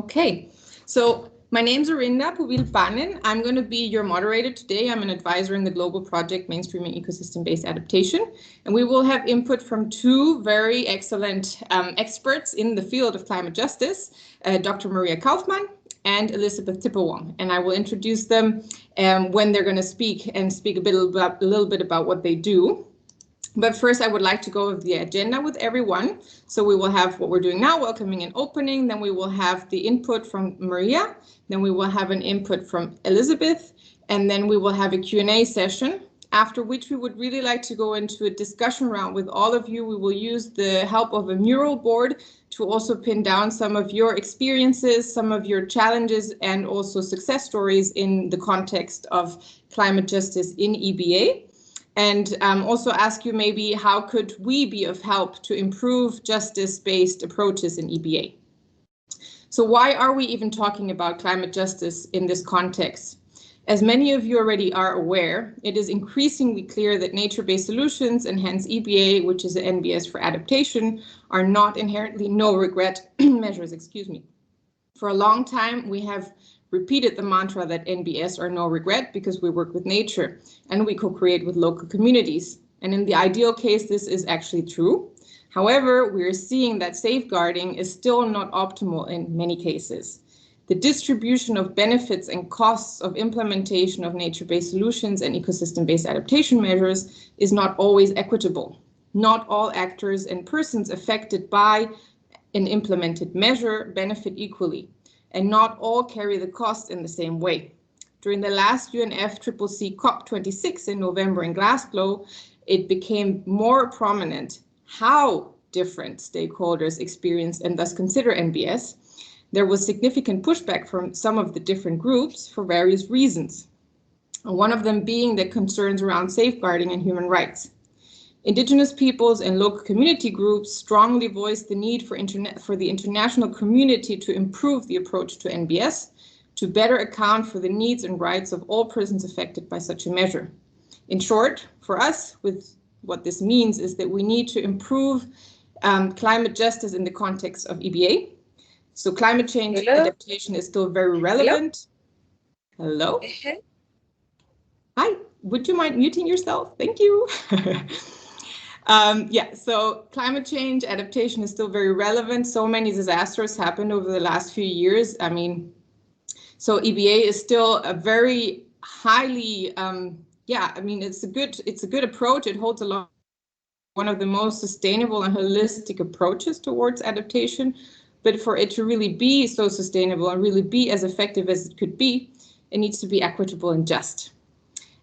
Okay, so my name's Arinda Pubil-Panin. I'm going to be your moderator today. I'm an advisor in the global project Mainstreaming Ecosystem-Based Adaptation, and we will have input from two very excellent experts in the field of climate justice, Dr. Maria Kaufmann and Elizabeth Tipperwong. And I will introduce them when they're going to speak a little bit about what they do. But first, I would like to go over the agenda with everyone. So we will have what we're doing now, welcoming and opening. Then we will have the input from Maria. Then we will have an input from Elizabeth. And then we will have a Q&A session, after which we would really like to go into a discussion round with all of you. We will use the help of a mural board to also pin down some of your experiences, some of your challenges, and also success stories in the context of climate justice in EbA. And also ask you maybe how could we be of help to improve justice-based approaches in EbA? So why are we even talking about climate justice in this context? As many of you already are aware, it is increasingly clear that nature-based solutions, and hence EbA, which is an NbS for adaptation, are not inherently no-regret measures, For a long time, we have repeated the mantra that NbS are no regret because we work with nature and we co-create with local communities. And in the ideal case, this is actually true. However, we are seeing that safeguarding is still not optimal in many cases. The distribution of benefits and costs of implementation of nature-based solutions and ecosystem-based adaptation measures is not always equitable. Not all actors and persons affected by an implemented measure benefit equally, and not all carry the cost in the same way. During the last UNFCCC COP26 in November in Glasgow, it became more prominent how different stakeholders experience and thus consider NbS. There was significant pushback from some of the different groups for various reasons. One of them being the concerns around safeguarding and human rights. Indigenous peoples and local community groups strongly voiced the need for the international community to improve the approach to NbS, to better account for the needs and rights of all persons affected by such a measure. In short, for us, what this means is that we need to improve climate justice in the context of EbA. So climate change adaptation is still very relevant. Hello? Hi, would you mind muting yourself? Thank you. So climate change adaptation is still very relevant. So many disasters happened over the last few years. So EbA is still a very highly, it's a good approach. It holds one of the most sustainable and holistic approaches towards adaptation. But for it to really be so sustainable and really be as effective as it could be, it needs to be equitable and just.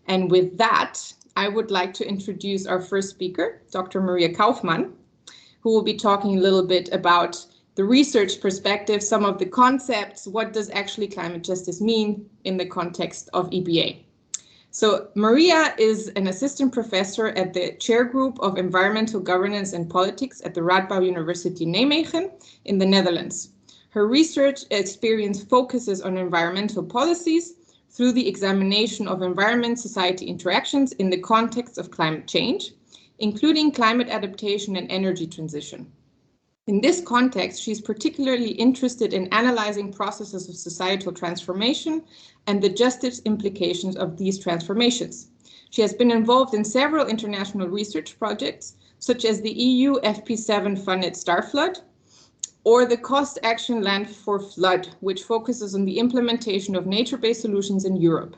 And with that, I would like to introduce our first speaker, Dr. Maria Kaufmann, who will be talking a little bit about the research perspective, some of the concepts, what does actually climate justice mean in the context of EbA. So Maria is an assistant professor at the Chair Group of Environmental Governance and Politics at the Radboud University Nijmegen in the Netherlands. Her research experience focuses on environmental policies through the examination of environment-society interactions in the context of climate change, including climate adaptation and energy transition. In this context, she's particularly interested in analyzing processes of societal transformation and the justice implications of these transformations. She has been involved in several international research projects, such as the EU FP7-funded StarFlood, or the Cost Action Land for Flood, which focuses on the implementation of nature-based solutions in Europe.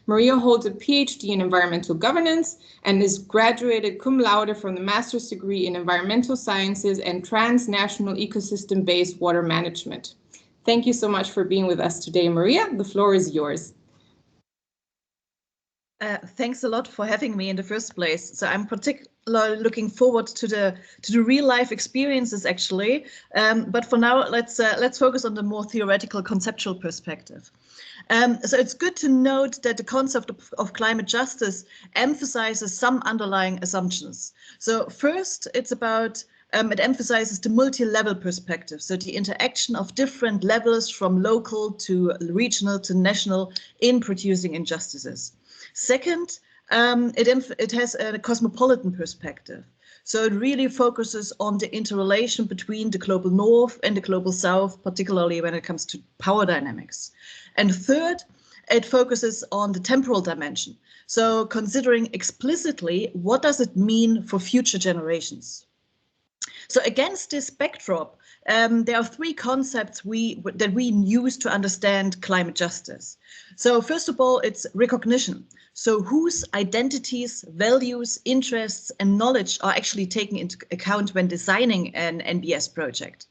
Maria holds a PhD in environmental governance and is graduated cum laude from the master's degree in environmental sciences and transnational ecosystem-based water management. Thank you so much for being with us today, Maria. The floor is yours. Thanks a lot for having me in the first place. So I'm particularly looking forward to the real life experiences, actually. But for now, let's focus on the more theoretical, conceptual perspective. So it's good to note that the concept of climate justice emphasizes some underlying assumptions. So first, it's about it emphasizes the multi-level perspective, so the interaction of different levels from local to regional to national in producing injustices. Second, it has a cosmopolitan perspective. So it really focuses on the interrelation between the global north and the global south, particularly when it comes to power dynamics. And third, it focuses on the temporal dimension. So considering explicitly what does it mean for future generations. So against this backdrop, there are three concepts that we use to understand climate justice. So first of all, it's recognition. So whose identities, values, interests, and knowledge are actually taken into account when designing an NbS project.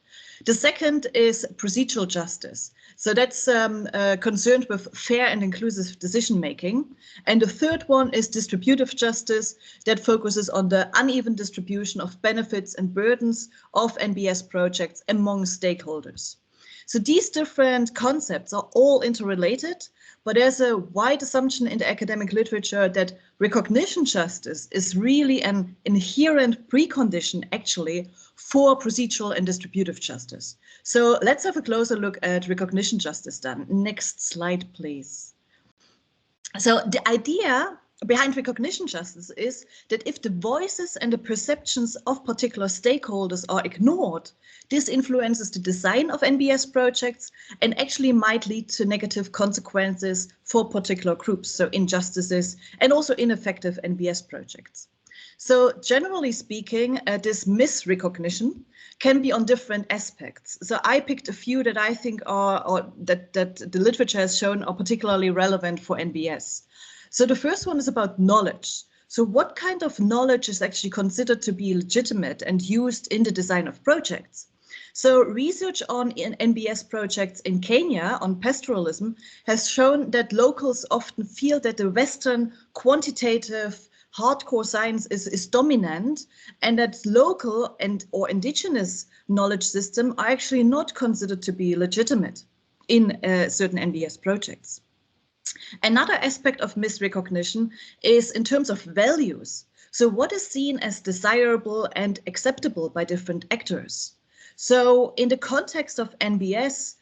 The second is procedural justice. So that's concerned with fair and inclusive decision making. And the third one is distributive justice that focuses on the uneven distribution of benefits and burdens of NbS projects among stakeholders. So these different concepts are all interrelated, but there's a wide assumption in the academic literature that recognition justice is really an inherent precondition actually for procedural and distributive justice. So let's have a closer look at recognition justice then. Next slide, please. So the idea behind recognition justice is that if the voices and the perceptions of particular stakeholders are ignored, this influences the design of NbS projects and actually might lead to negative consequences for particular groups, so injustices and also ineffective NbS projects. So generally speaking, this misrecognition can be on different aspects. So I picked a few that I think are, or that the literature has shown are particularly relevant for NbS. So the first one is about knowledge. So what kind of knowledge is actually considered to be legitimate and used in the design of projects? So research on NbS projects in Kenya on pastoralism has shown that locals often feel that the Western quantitative hardcore science is dominant and that local and or indigenous knowledge system are actually not considered to be legitimate in certain NbS projects. Another aspect of misrecognition is in terms of values. So what is seen as desirable and acceptable by different actors? So in the context of NbS,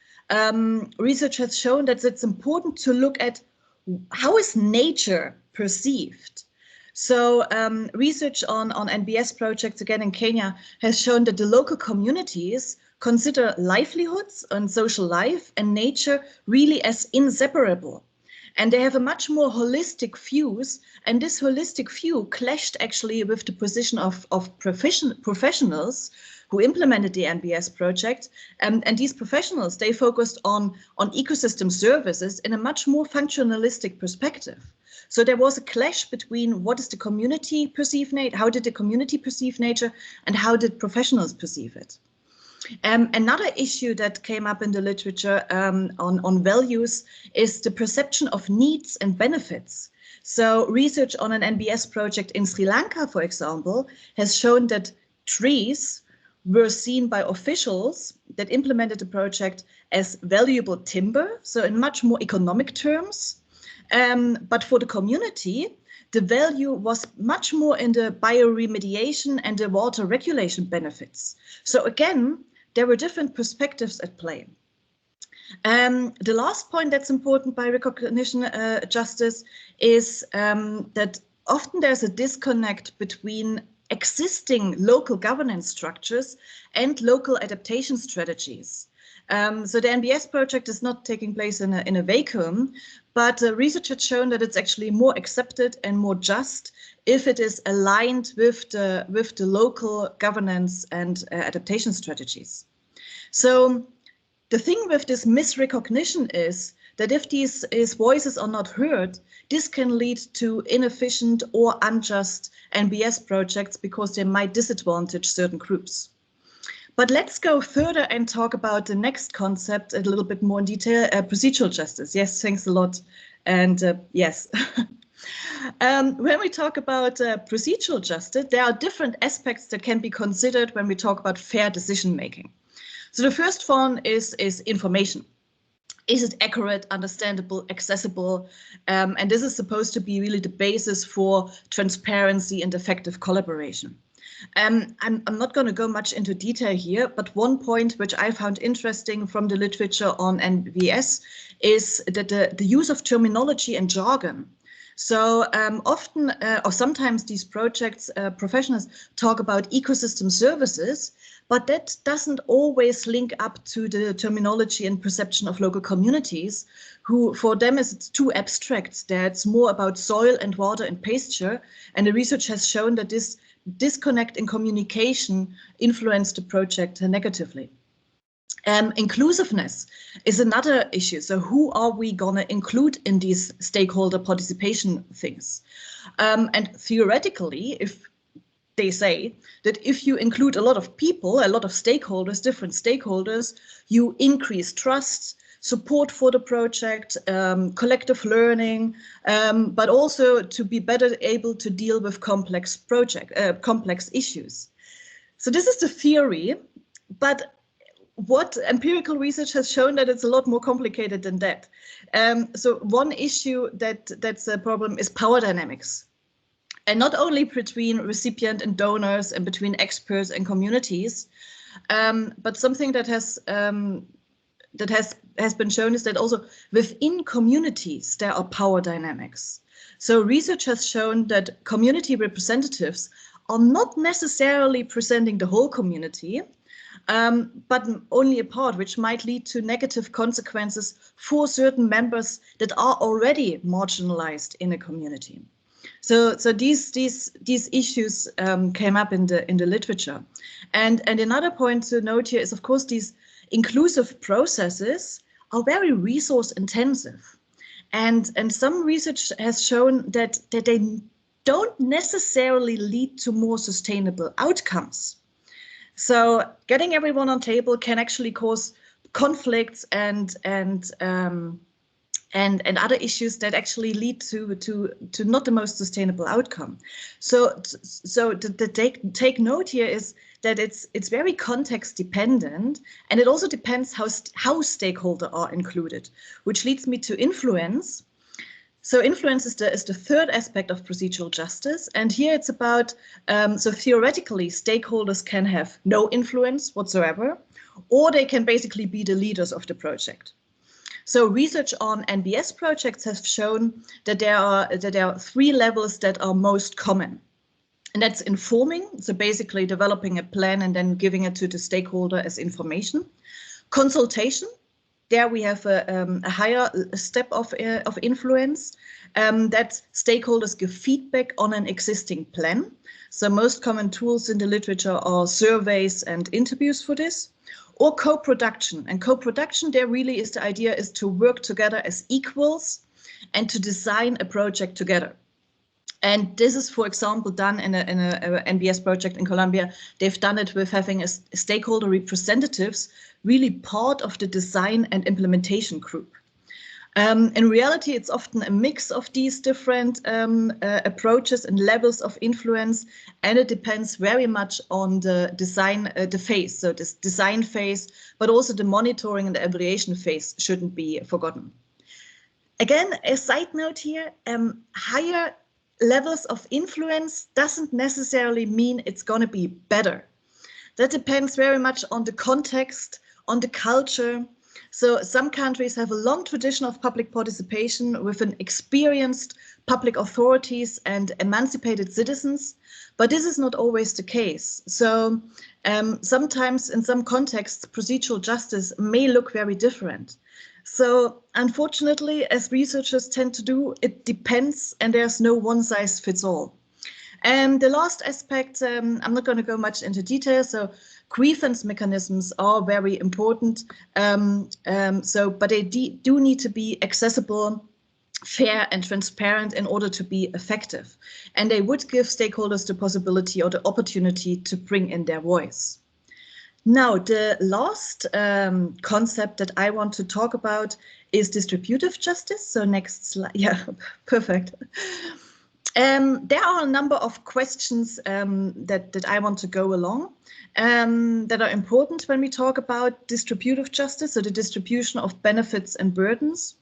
research has shown that it's important to look at how is nature perceived. So research on NbS projects, again in Kenya, has shown that the local communities consider livelihoods and social life and nature really as inseparable. And they have a much more holistic views, and this holistic view clashed actually with the position of professionals who implemented the NbS project. And these professionals, they focused on ecosystem services in a much more functionalistic perspective. So there was a clash between what does the community perceive nature, how did the community perceive nature, and how did professionals perceive it? Another issue that came up in the literature on values is the perception of needs and benefits. So research on an NbS project in Sri Lanka, for example, has shown that trees were seen by officials that implemented the project as valuable timber, so in much more economic terms. But for the community, the value was much more in the bioremediation and the water regulation benefits. So again, there were different perspectives at play. The last point that's important by recognition justice is that often there's a disconnect between existing local governance structures and local adaptation strategies. So the NbS project is not taking place in a vacuum, but research has shown that it's actually more accepted and more just if it is aligned with the local governance and adaptation strategies. So the thing with this misrecognition is that if these voices are not heard, this can lead to inefficient or unjust NbS projects because they might disadvantage certain groups. But let's go further and talk about the next concept a little bit more in detail, procedural justice. Yes, thanks a lot. And yes, when we talk about procedural justice, there are different aspects that can be considered when we talk about fair decision making. So the first one is information. Is it accurate, understandable, accessible? And this is supposed to be really the basis for transparency and effective collaboration. I'm not going to go much into detail here, but one point which I found interesting from the literature on NbS is that the use of terminology and jargon. So often or sometimes these projects, professionals talk about ecosystem services, but that doesn't always link up to the terminology and perception of local communities, who for them it's too abstract. That it's more about soil and water and pasture, and the research has shown that this disconnect in communication influenced the project negatively. Inclusiveness is another issue. So who are we gonna include in these stakeholder participation things? And theoretically, if they say that if you include a lot of people, a lot of stakeholders, different stakeholders, you increase trust, support for the project, collective learning, but also to be better able to deal with complex issues. So this is the theory, but what empirical research has shown that it's a lot more complicated than that. So one issue that's a problem is power dynamics. And not only between recipient and donors and between experts and communities, but something that has been shown is that also within communities there are power dynamics. So research has shown that community representatives are not necessarily presenting the whole community, but only a part, which might lead to negative consequences for certain members that are already marginalized in a community. So these issues came up in the literature, and another point to note here is, of course, these inclusive processes are very resource intensive, and some research has shown that they don't necessarily lead to more sustainable outcomes. So getting everyone on table can actually cause conflicts and other issues that actually lead to not the most sustainable outcome. So the take note here is that it's very context dependent, and it also depends how stakeholders are included, which leads me to influence. So influence is the third aspect of procedural justice, and here it's about so theoretically stakeholders can have no influence whatsoever, or they can basically be the leaders of the project. So research on NbS projects has shown that there are three levels that are most common. And that's informing, so basically developing a plan and then giving it to the stakeholder as information. Consultation, there we have a higher step of influence, that stakeholders give feedback on an existing plan. So most common tools in the literature are surveys and interviews for this. Or co-production, and co-production there really is the idea is to work together as equals and to design a project together. And this is, for example, done in a NbS project in Colombia. They've done it with having a stakeholder representatives really part of the design and implementation group. In reality, it's often a mix of these different approaches and levels of influence, and it depends very much on the design, the phase. So this design phase, but also the monitoring and the evaluation phase shouldn't be forgotten. Again, a side note here, higher levels of influence doesn't necessarily mean it's going to be better. That depends very much on the context, on the culture. So some countries have a long tradition of public participation with an experienced public authorities and emancipated citizens, but this is not always the case. So sometimes in some contexts, procedural justice may look very different. So unfortunately, as researchers tend to do, it depends and there's no one size fits all. And the last aspect, I'm not going to go much into detail. So grievance mechanisms are very important. But they do need to be accessible, fair and transparent in order to be effective. And they would give stakeholders the possibility or the opportunity to bring in their voice. Now, the last concept that I want to talk about is distributive justice. So next slide. Yeah, perfect. There are a number of questions that I want to go along that are important when we talk about distributive justice, so the distribution of benefits and burdens.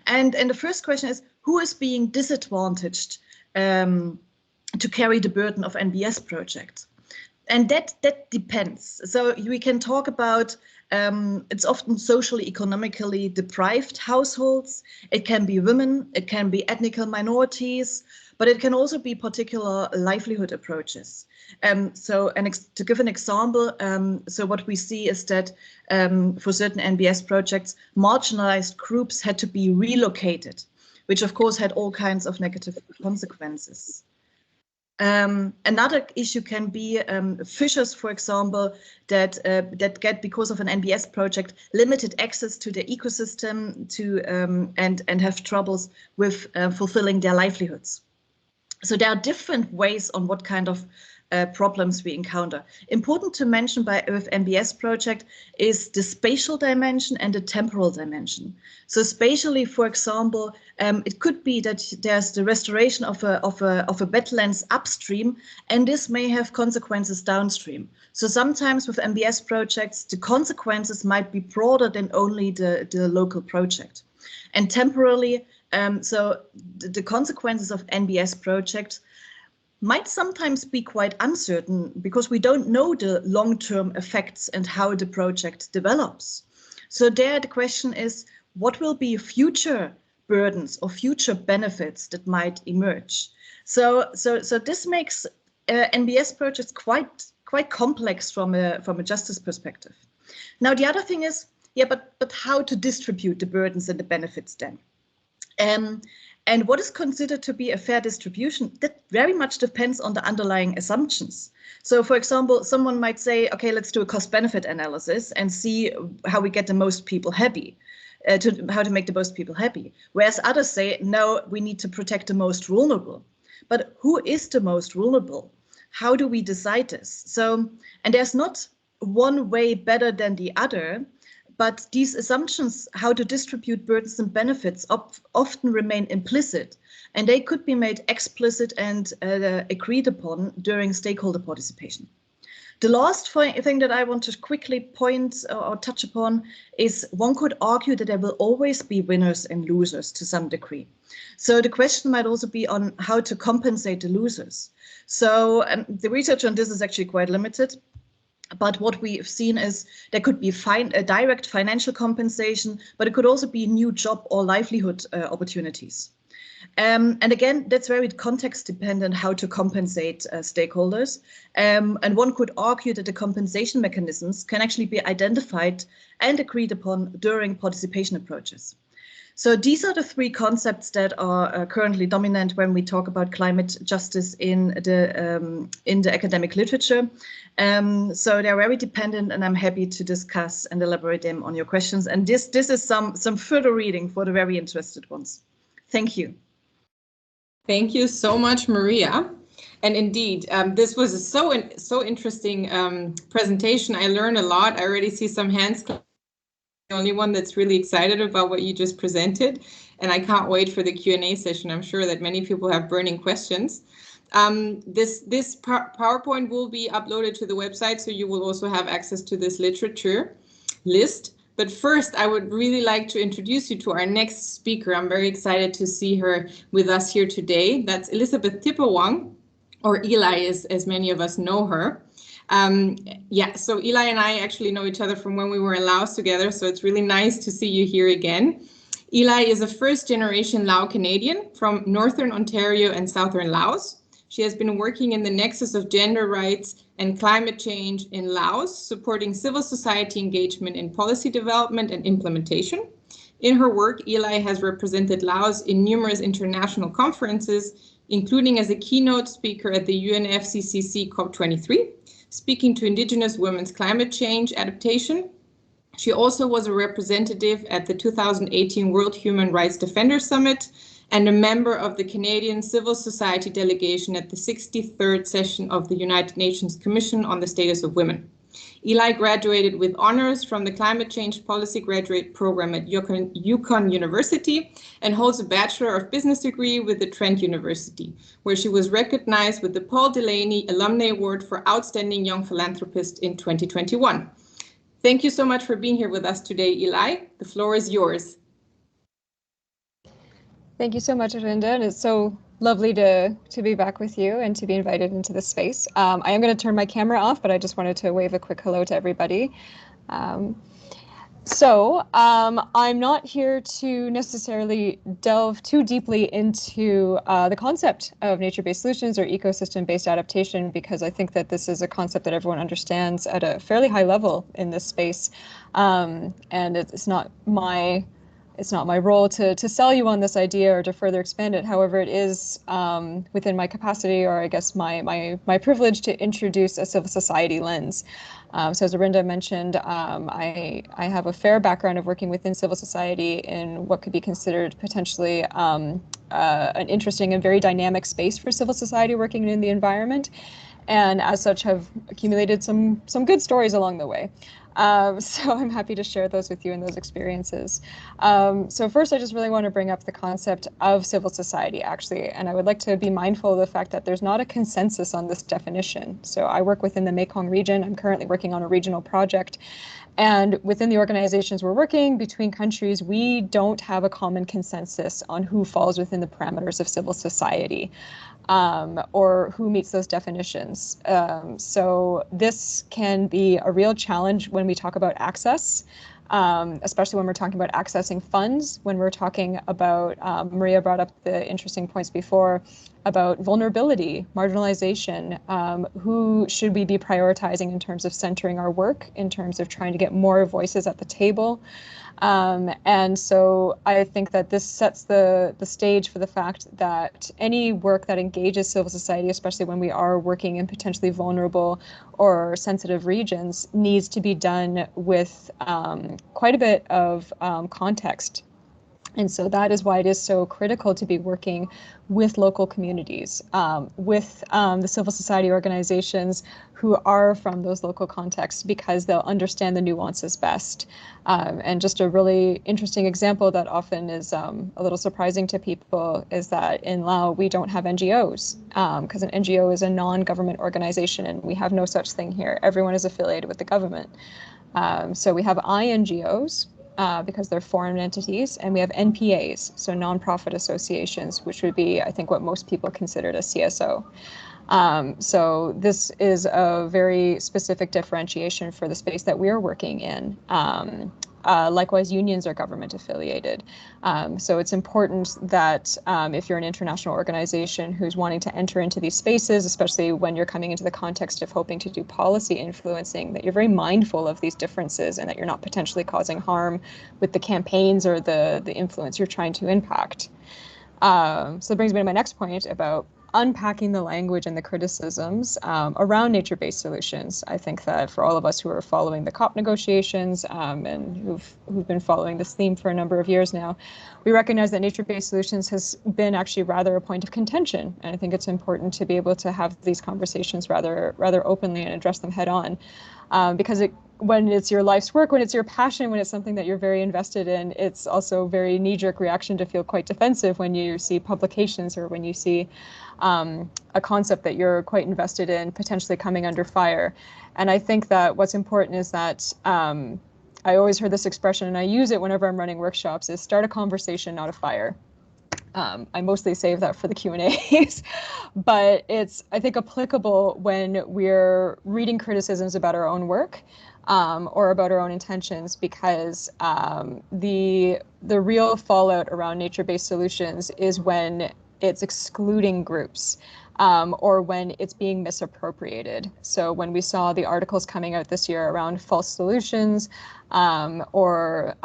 And the first question is, who is being disadvantaged to carry the burden of NbS projects? And that depends. So we can talk about it's often socially, economically deprived households. It can be women, it can be ethnic minorities, but it can also be particular livelihood approaches. To give an example, so what we see is that for certain NbS projects, marginalized groups had to be relocated, which of course had all kinds of negative consequences. Another issue can be fishers, for example, that get, because of an NbS project, limited access to the ecosystem and have troubles with fulfilling their livelihoods. So there are different ways on what kind of problems we encounter. Important to mention with NbS project is the spatial dimension and the temporal dimension. So spatially, for example, it could be that there's the restoration of a wetlands upstream, and this may have consequences downstream. So sometimes with NbS projects, the consequences might be broader than only the local project. And temporally, so the consequences of NbS projects might sometimes be quite uncertain because we don't know the long-term effects and how the project develops. So there the question is, what will be future burdens or future benefits that might emerge? So this makes NbS projects quite complex from a justice perspective. Now the other thing is, yeah, but how to distribute the burdens and the benefits then? And what is considered to be a fair distribution, that very much depends on the underlying assumptions. So for example, someone might say, okay, let's do a cost-benefit analysis and see how we get the most people happy, how to make the most people happy. Whereas others say, no, we need to protect the most vulnerable. But who is the most vulnerable? How do we decide this? So, and there's not one way better than the other. But these assumptions, how to distribute burdens and benefits, often remain implicit, and they could be made explicit and agreed upon during stakeholder participation. The last thing that I want to quickly point or touch upon is one could argue that there will always be winners and losers to some degree. So the question might also be on how to compensate the losers. So the research on this is actually quite limited. But what we've seen is there could be a direct financial compensation, but it could also be new job or livelihood opportunities. And again, that's very context dependent how to compensate stakeholders. And one could argue that the compensation mechanisms can actually be identified and agreed upon during participation approaches. So these are the three concepts that are currently dominant when we talk about climate justice in the academic literature. So they're very dependent, and I'm happy to discuss and elaborate them on your questions. And this is some further reading for the very interested ones. Thank you. Thank you so much, Maria. And indeed, this was a so interesting presentation. I learned a lot. I already see some hands. The only one that's really excited about what you just presented, and I can't wait for the Q&A session. I'm sure that many people have burning questions. This PowerPoint will be uploaded to the website, so you will also have access to this literature list. But first, I would really like to introduce you to our next speaker. I'm very excited to see her with us here today. That's Elizabeth Tippewang, or Eli, as many of us know her. Yeah, so Eli and I actually know each other from when we were in Laos together, so it's really nice to see you here again. Eli is a first-generation Lao Canadian from Northern Ontario and Southern Laos. She has been working in the nexus of gender rights and climate change in Laos, supporting civil society engagement in policy development and implementation. In her work, Eli has represented Laos in numerous international conferences, including as a keynote speaker at the UNFCCC COP23, speaking to Indigenous women's climate change adaptation. She also was a representative at the 2018 World Human Rights Defender Summit and a member of the Canadian Civil Society delegation at the 63rd session of the United Nations Commission on the Status of Women. Eli graduated with honors from the Climate Change Policy Graduate Program at Yukon University and holds a Bachelor of Business degree with the Trent University, where she was recognized with the Paul Delaney Alumni Award for Outstanding Young Philanthropist in 2021. Thank you so much for being here with us today, Eli. The floor is yours. Thank you so much, Arinda. And it's so Lovely to be back with you and to be invited into this space. I am going to turn my camera off, but I just wanted to wave a quick hello to everybody. I'm not here to necessarily delve too deeply into the concept of nature-based solutions or ecosystem-based adaptation, because I think that this is a concept that everyone understands at a fairly high level in this space. And it's not my role to sell you on this idea or to further expand it. However, it is within my capacity, or I guess my privilege, to introduce a civil society lens. So as Arinda mentioned, I have a fair background of working within civil society in what could be considered potentially an interesting and very dynamic space for civil society working in the environment, and as such have accumulated some good stories along the way. So I'm happy to share those with you and those experiences. So first, I just really want to bring up the concept of civil society, actually, and I would like to be mindful of the fact that there's not a consensus on this definition. So I work within the Mekong region. I'm currently working on a regional project. And within the organizations we're working between countries, we don't have a common consensus on who falls within the parameters of civil society. Or who meets those definitions. So this can be a real challenge when we talk about access, especially when we're talking about accessing funds, when we're talking about, Maria brought up the interesting points before about vulnerability, marginalization, who should we be prioritizing in terms of centering our work, in terms of trying to get more voices at the table. And so I think that this sets the stage for the fact that any work that engages civil society, especially when we are working in potentially vulnerable or sensitive regions, needs to be done with quite a bit of context. And so that is why it is so critical to be working with local communities, with the civil society organizations who are from those local contexts, because they'll understand the nuances best. And just a really interesting example that often is a little surprising to people is that in Laos, we don't have NGOs, because an NGO is a non-government organization, and we have no such thing here. Everyone is affiliated with the government. So we have INGOs, because they're foreign entities, and we have NPAs, so nonprofit associations, which would be, I think, what most people considered a CSO. So this is a very specific differentiation for the space that we're working in. Likewise, unions are government affiliated. So it's important that if you're an international organization who's wanting to enter into these spaces, especially when you're coming into the context of hoping to do policy influencing, that you're very mindful of these differences and that you're not potentially causing harm with the campaigns or the influence you're trying to impact. So that brings me to my next point about unpacking the language and the criticisms around nature-based solutions. I think that for all of us who are following the COP negotiations and who've been following this theme for a number of years now, we recognize that nature-based solutions has been actually rather a point of contention. And I think it's important to be able to have these conversations rather openly and address them head on. Because when it's your life's work, when it's your passion, when it's something that you're very invested in, it's also a very knee-jerk reaction to feel quite defensive when you see publications or when you see a concept that you're quite invested in potentially coming under fire. And I think that what's important is that I always heard this expression, and I use it whenever I'm running workshops, is start a conversation, not a fire. I mostly save that for the Q&As, but it's, I think, applicable when we're reading criticisms about our own work or about our own intentions, because the real fallout around nature-based solutions is when it's excluding groups. Or when it's being misappropriated. So when we saw the articles coming out this year around false solutions or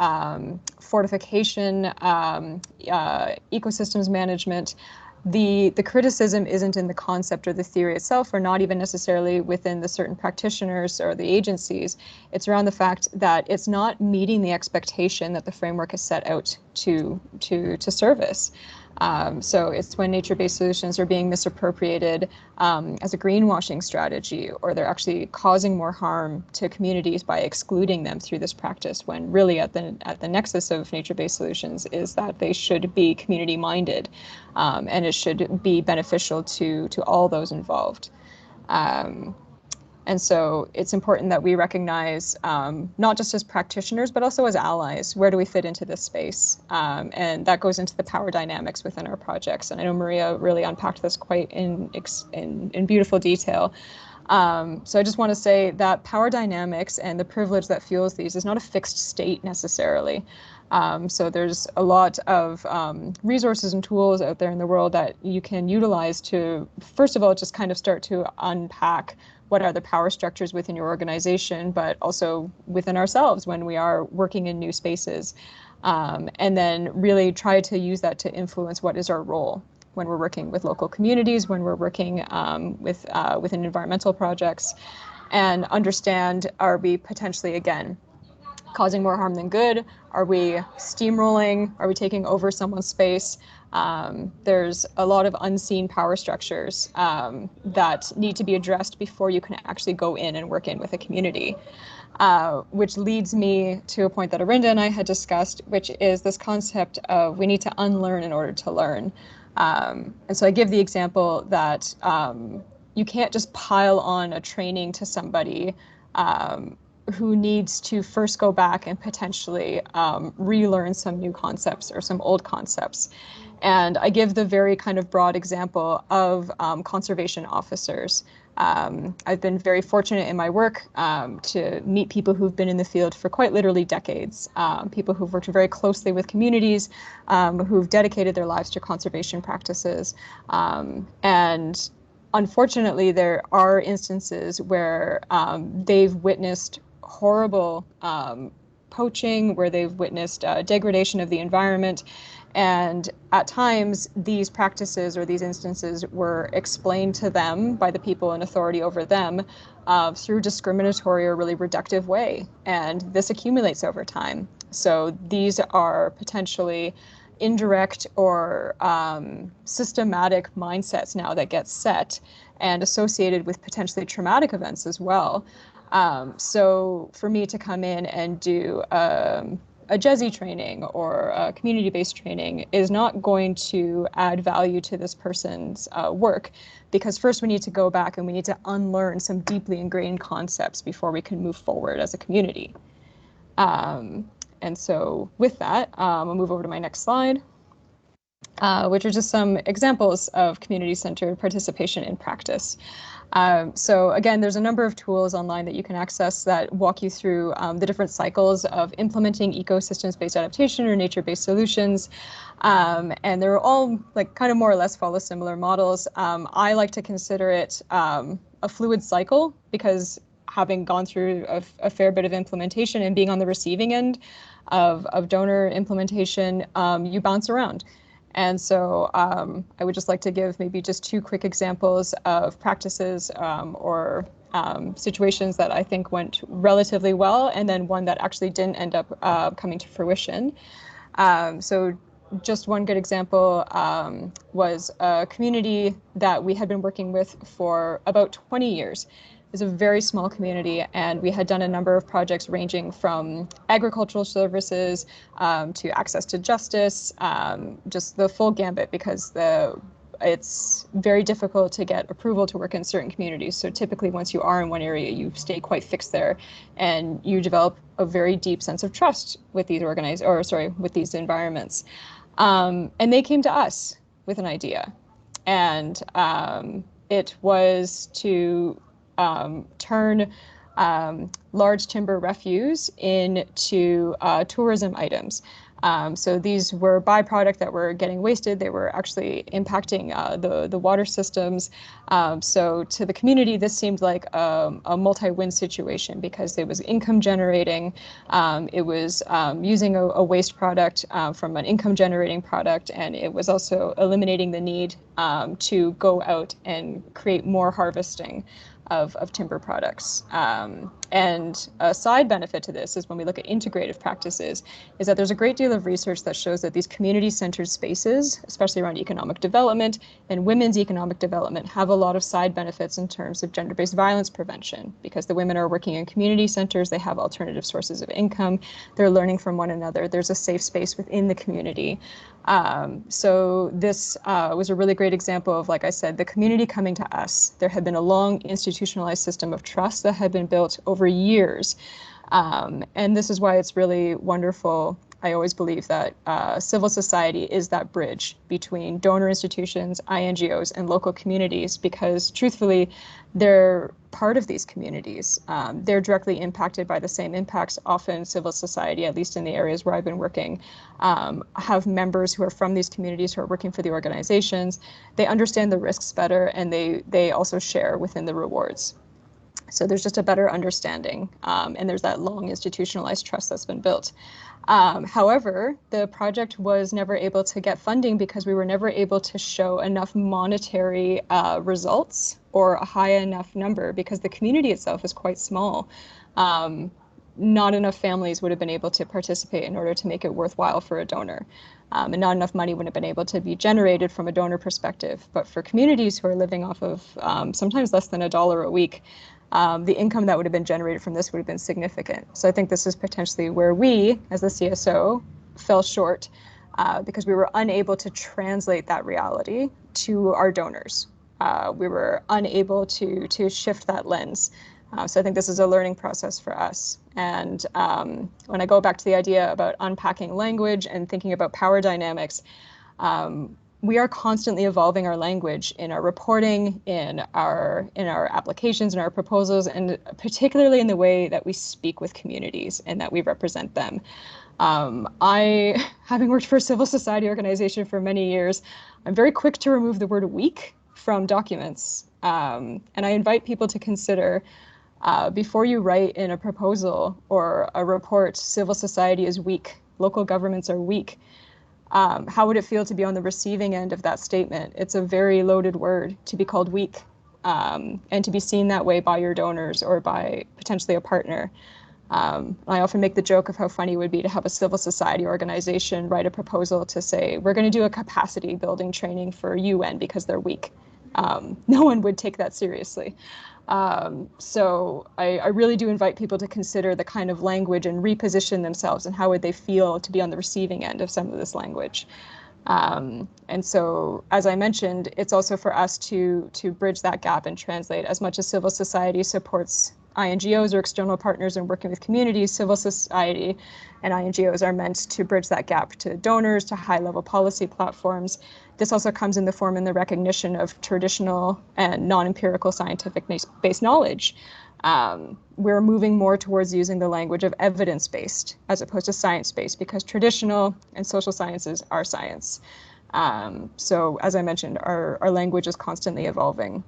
fortification, ecosystems management, the criticism isn't in the concept or the theory itself, or not even necessarily within the certain practitioners or the agencies. It's around the fact that it's not meeting the expectation that the framework is set out to service. So it's when nature-based solutions are being misappropriated as a greenwashing strategy, or they're actually causing more harm to communities by excluding them through this practice, when really at the nexus of nature-based solutions is that they should be community-minded, and it should be beneficial to all those involved. And so it's important that we recognize not just as practitioners, but also as allies. Where do we fit into this space? And that goes into the power dynamics within our projects. And I know Maria really unpacked this quite in beautiful detail. So I just want to say that power dynamics and the privilege that fuels these is not a fixed state necessarily. So there's a lot of resources and tools out there in the world that you can utilize to, first of all, just kind of start to unpack what are the power structures within your organization, but also within ourselves when we are working in new spaces. And then really try to use that to influence what is our role when we're working with local communities, when we're working within environmental projects, and understand, are we potentially, again, causing more harm than good? Are we steamrolling? Are we taking over someone's space? There's a lot of unseen power structures that need to be addressed before you can actually go in and work in with a community. Which leads me to a point that Arinda and I had discussed, which is this concept of we need to unlearn in order to learn. And so I give the example that you can't just pile on a training to somebody who needs to first go back and potentially relearn some new concepts or some old concepts. And I give the very kind of broad example of conservation officers. I've been very fortunate in my work to meet people who've been in the field for quite literally decades, people who've worked very closely with communities, who've dedicated their lives to conservation practices. And unfortunately, there are instances where they've witnessed horrible poaching, where they've witnessed degradation of the environment. And at times, these practices or these instances were explained to them by the people in authority over them through discriminatory or really reductive way. And this accumulates over time. So these are potentially indirect or systematic mindsets now that get set and associated with potentially traumatic events as well. So for me to come in and do a JESI training or a community-based training is not going to add value to this person's work, because first we need to go back and we need to unlearn some deeply ingrained concepts before we can move forward as a community. And so with that, I'll move over to my next slide, which are just some examples of community-centered participation in practice. So again, there's a number of tools online that you can access that walk you through the different cycles of implementing ecosystems-based adaptation or nature-based solutions. And they're all like kind of more or less follow similar models. I like to consider it a fluid cycle, because having gone through a fair bit of implementation and being on the receiving end of donor implementation, you bounce around. And so I would just like to give maybe just two quick examples of practices or situations that I think went relatively well, and then one that actually didn't end up coming to fruition. So just one good example was a community that we had been working with for about 20 years. It's a very small community, and we had done a number of projects ranging from agricultural services to access to justice, just the full gambit, because it's very difficult to get approval to work in certain communities. So typically once you are in one area, you stay quite fixed there, and you develop a very deep sense of trust with these with these environments. And they came to us with an idea, and it was to turn large timber refuse into tourism items. So these were byproduct that were getting wasted. They were actually impacting the water systems. So to the community, this seemed like a multi-win situation, because it was income generating. It was using a waste product from an income generating product, and it was also eliminating the need to go out and create more harvesting of timber products. And a side benefit to this is when we look at integrative practices, is that there's a great deal of research that shows that these community-centered spaces, especially around economic development and women's economic development, have a lot of side benefits in terms of gender-based violence prevention, because the women are working in community centers, they have alternative sources of income, they're learning from one another, there's a safe space within the community. So this was a really great example of, like I said, the community coming to us. There had been a long institutionalized system of trust that had been built over years. And this is why it's really wonderful. I always believe that civil society is that bridge between donor institutions, INGOs, and local communities, because truthfully, they're part of these communities. They're directly impacted by the same impacts. Often civil society, at least in the areas where I've been working, have members who are from these communities who are working for the organizations. They understand the risks better, and they also share within the rewards. So there's just a better understanding, and there's that long institutionalized trust that's been built. However, the project was never able to get funding because we were never able to show enough monetary results or a high enough number, because the community itself is quite small. Not enough families would have been able to participate in order to make it worthwhile for a donor. And not enough money would have been able to be generated from a donor perspective. But for communities who are living off of sometimes less than $1 a week, the income that would have been generated from this would have been significant. So I think this is potentially where we, as the CSO, fell short because we were unable to translate that reality to our donors. We were unable to shift that lens. So I think this is a learning process for us. And when I go back to the idea about unpacking language and thinking about power dynamics, we are constantly evolving our language in our reporting, in our applications, in our proposals, and particularly in the way that we speak with communities and that we represent them. I, having worked for a civil society organization for many years, I'm very quick to remove the word weak from documents. And I invite people to consider, before you write in a proposal or a report, civil society is weak, local governments are weak. How would it feel to be on the receiving end of that statement? It's a very loaded word to be called weak, and to be seen that way by your donors or by potentially a partner. I often make the joke of how funny it would be to have a civil society organization write a proposal to say, we're going to do a capacity building training for UN because they're weak. No one would take that seriously. So I really do invite people to consider the kind of language and reposition themselves, and how would they feel to be on the receiving end of some of this language. And so, as I mentioned, it's also for us to bridge that gap and translate. As much as civil society supports INGOs or external partners in working with communities, civil society and INGOs are meant to bridge that gap to donors, to high-level policy platforms. This also comes in the form and the recognition of traditional and non-empirical scientific-based knowledge. We're moving more towards using the language of evidence-based as opposed to science-based, because traditional and social sciences are science. So as I mentioned, our language is constantly evolving.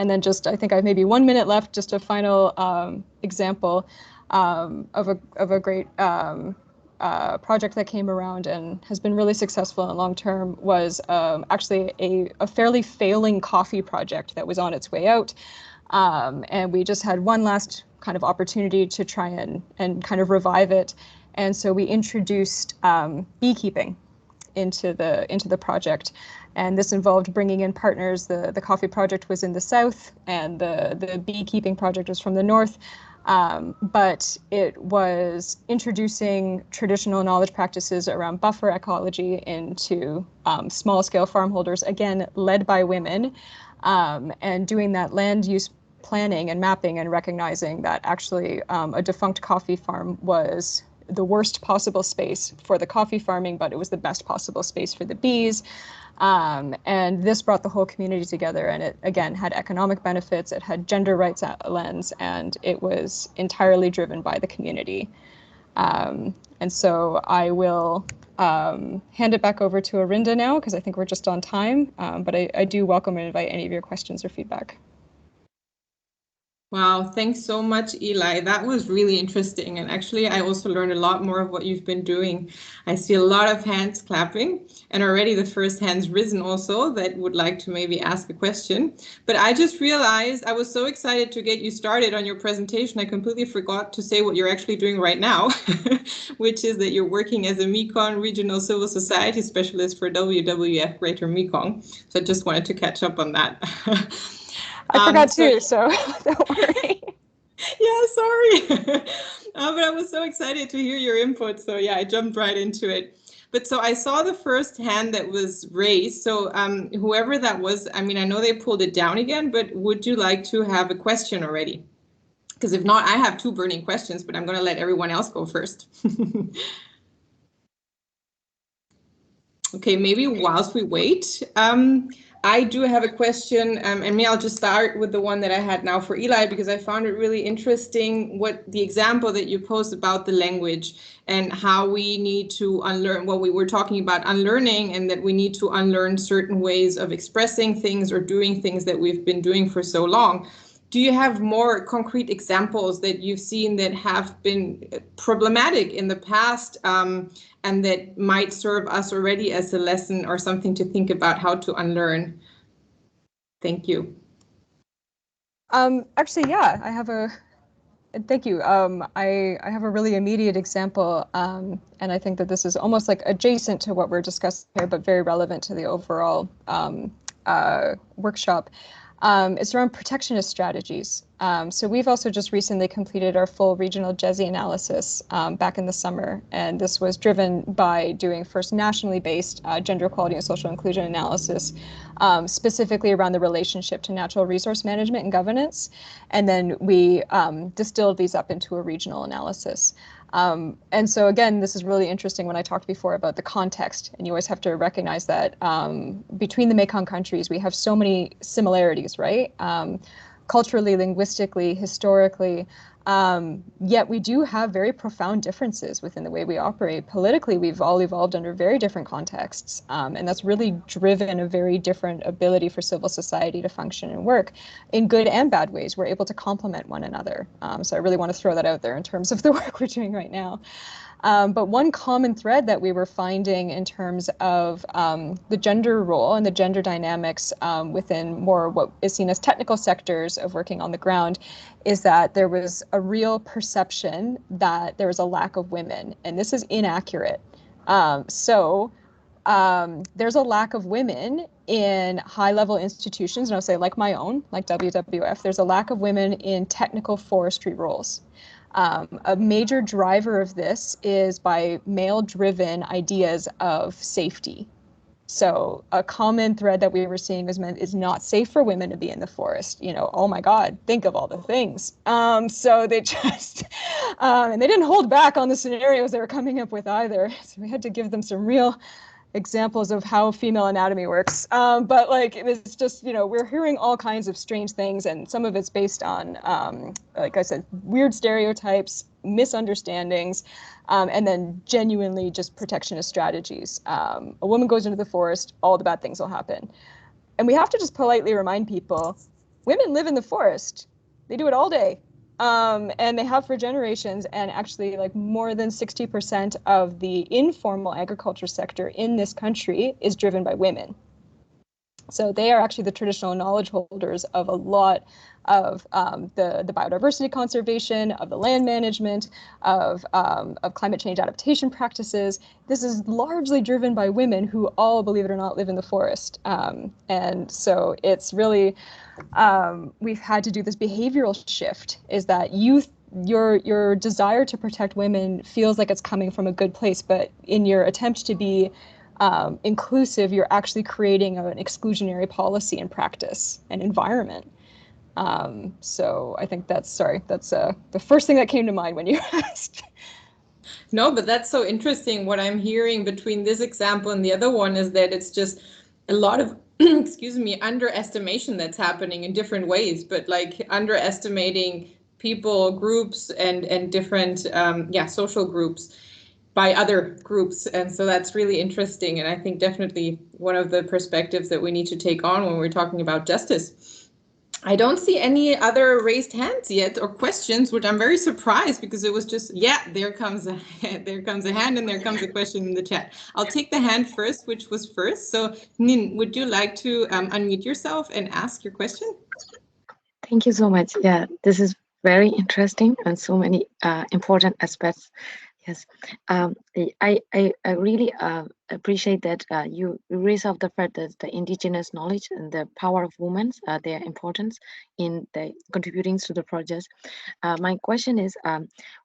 And then just, I think I have maybe 1 minute left, just a final example of a great project that came around and has been really successful and long-term was actually a fairly failing coffee project that was on its way out. And we just had one last kind of opportunity to try and kind of revive it. And so we introduced beekeeping into the project. And this involved bringing in partners. The coffee project was in the south, and the beekeeping project was from the north. But it was introducing traditional knowledge practices around buffer ecology into small-scale farm holders, again, led by women, and doing that land use planning and mapping and recognizing that actually a defunct coffee farm was the worst possible space for the coffee farming, but it was the best possible space for the bees. And this brought the whole community together, and it, again, had economic benefits, it had gender rights at lens, and it was entirely driven by the community. And so I will hand it back over to Arinda now, because I think we're just on time, but I do welcome and invite any of your questions or feedback. Wow, thanks so much, Eli. That was really interesting. And actually, I also learned a lot more of what you've been doing. I see a lot of hands clapping and already the first hands risen also that would like to maybe ask a question. But I just realized I was so excited to get you started on your presentation. I completely forgot to say what you're actually doing right now, which is that you're working as a Mekong Regional Civil Society Specialist for WWF Greater Mekong. So I just wanted to catch up on that. I forgot too, so don't worry. Yeah, sorry. But I was so excited to hear your input. So yeah, I jumped right into it. But so I saw the first hand that was raised. So whoever that was, I mean, I know they pulled it down again, but would you like to have a question already? Because if not, I have two burning questions, but I'm going to let everyone else go first. Okay, maybe whilst we wait, I do have a question, and maybe I'll just start with the one that I had now for Eli, because I found it really interesting what the example that you posed about the language and how we need to unlearn what we were talking about unlearning, and that we need to unlearn certain ways of expressing things or doing things that we've been doing for so long. Do you have more concrete examples that you've seen that have been problematic in the past and that might serve us already as a lesson or something to think about how to unlearn? Thank you. Actually, yeah, I have a. Thank you. I have a really immediate example, and I think that this is almost like adjacent to what we're discussing here, but very relevant to the overall workshop. It's around protectionist strategies. So we've also just recently completed our full regional GESI analysis back in the summer, and this was driven by doing first nationally based gender equality and social inclusion analysis, specifically around the relationship to natural resource management and governance. And then we distilled these up into a regional analysis. And so again, this is really interesting when I talked before about the context, and you always have to recognize that between the Mekong countries, we have so many similarities, right? Culturally, linguistically, historically, yet we do have very profound differences within the way we operate. Politically, we've all evolved under very different contexts, and that's really driven a very different ability for civil society to function and work in good and bad ways. We're able to complement one another. So I really want to throw that out there in terms of the work we're doing right now. But one common thread that we were finding in terms of the gender role and the gender dynamics within more what is seen as technical sectors of working on the ground is that there was a real perception that there was a lack of women, and this is inaccurate. There's a lack of women in high-level institutions, and I'll say like my own, like WWF, there's a lack of women in technical forestry roles. A major driver of this is by male-driven ideas of safety. So a common thread that we were seeing is it's not safe for women to be in the forest. You know, oh my God, think of all the things. So they just, and they didn't hold back on the scenarios they were coming up with either. So we had to give them some real examples of how female anatomy works. But like, it's just, you know, we're hearing all kinds of strange things, and some of it's based on, like I said, weird stereotypes, misunderstandings, and then genuinely just protectionist strategies. A woman goes into the forest, all the bad things will happen. And we have to just politely remind people, women live in the forest. They do it all day. And they have for generations, and actually like more than 60% of the informal agriculture sector in this country is driven by women. So they are actually the traditional knowledge holders of a lot of the biodiversity conservation, of the land management, of climate change adaptation practices. This is largely driven by women who all, believe it or not, live in the forest. And so it's really, we've had to do this behavioral shift, is that your desire to protect women feels like it's coming from a good place, but in your attempt to be inclusive, you're actually creating an exclusionary policy and practice and environment. So I think that's the first thing that came to mind when you asked. No, but that's so interesting. What I'm hearing between this example and the other one is that it's just a lot of, excuse me, underestimation that's happening in different ways, but like underestimating people, groups, and different, social groups by other groups. And so that's really interesting. And I think definitely one of the perspectives that we need to take on when we're talking about justice. I don't see any other raised hands yet or questions, which I'm very surprised because it was just, yeah, there comes a hand and there comes a question in the chat. I'll take the hand first, which was first. So Nin, would you like to unmute yourself and ask your question? Thank you so much. Yeah, this is very interesting and so many important aspects. Yes, I really appreciate that you raise up the fact that the indigenous knowledge and the power of women, their importance in the contributing to the project. My question is,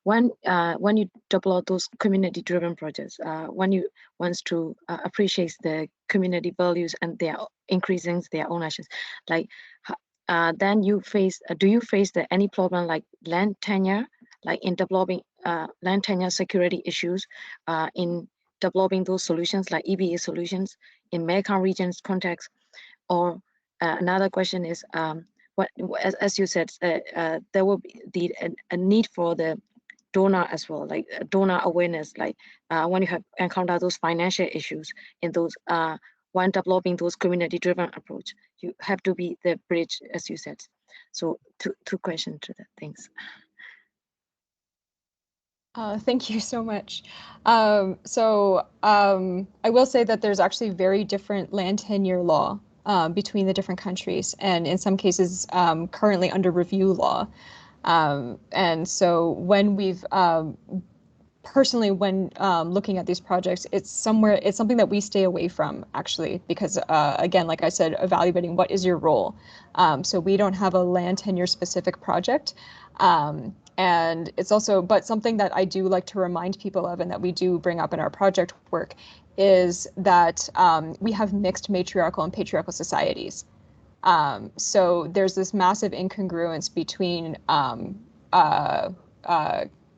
when you develop those community-driven projects, when you want to appreciate the community values and their increasing their ownership, like then you face, do you face any problem like land tenure, like in developing land tenure security issues in developing those solutions like EbA solutions in Mekong regions context? Or another question is, as you said, there will be a need for the donor as well, like donor awareness, like when you have encountered those financial issues in those when developing those community-driven approach, you have to be the bridge, as you said. So two questions to that. Thanks. Thank you so much. I will say that there's actually very different land tenure law between the different countries, and in some cases currently under review law. And so when we've personally, when looking at these projects, it's something that we stay away from, actually, because again, like I said, evaluating what is your role. So we don't have a land tenure specific project. And it's also, but something that I do like to remind people of, and that we do bring up in our project work, is that we have mixed matriarchal and patriarchal societies. So there's this massive incongruence between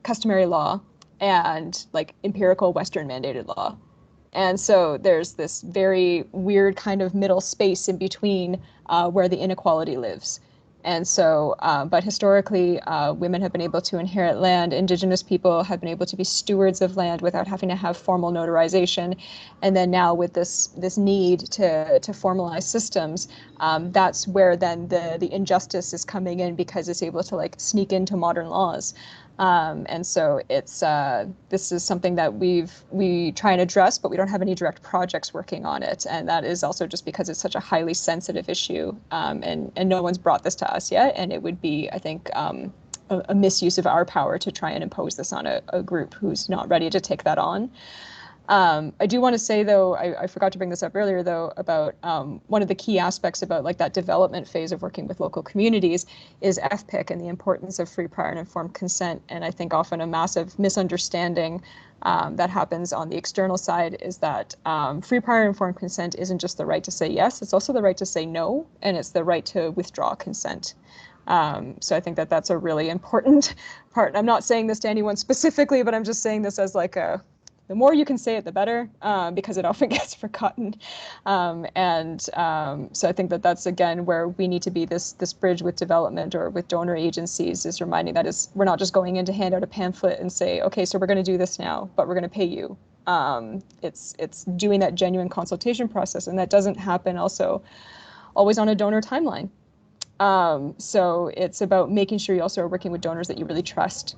customary law and like empirical Western mandated law. And so there's this very weird kind of middle space in between where the inequality lives. And so, but historically, women have been able to inherit land. Indigenous people have been able to be stewards of land without having to have formal notarization. And then now with this need to formalize systems, that's where then the injustice is coming in, because it's able to like sneak into modern laws. And so it's this is something that we try and address, but we don't have any direct projects working on it. And that is also just because it's such a highly sensitive issue, and no one's brought this to us yet. And it would be, I think, a misuse of our power to try and impose this on a group who's not ready to take that on. I do want to say, though, I forgot to bring this up earlier, though, about one of the key aspects about like that development phase of working with local communities is FPIC and the importance of free, prior, and informed consent. And I think often a massive misunderstanding that happens on the external side is that free, prior, and informed consent isn't just the right to say yes, it's also the right to say no, and it's the right to withdraw consent. So I think that that's a really important part. I'm not saying this to anyone specifically, but I'm just saying this as like the more you can say it, the better, because it often gets forgotten. So I think that that's, again, where we need to be this bridge with development or with donor agencies, is reminding that we're not just going in to hand out a pamphlet and say, okay, so we're going to do this now, but we're going to pay you. It's doing that genuine consultation process, and that doesn't happen also always on a donor timeline. So it's about making sure you also are working with donors that you really trust,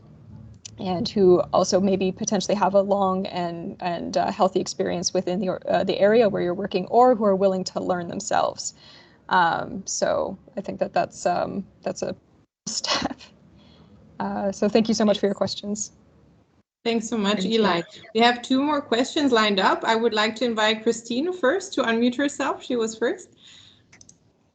and who also maybe potentially have a long and healthy experience within the area where you're working, or who are willing to learn themselves. So I think that that's a step. So thank you so much for your questions. Thanks so much, Eli. We have 2 more questions lined up. I would like to invite Christine first to unmute herself. She was first.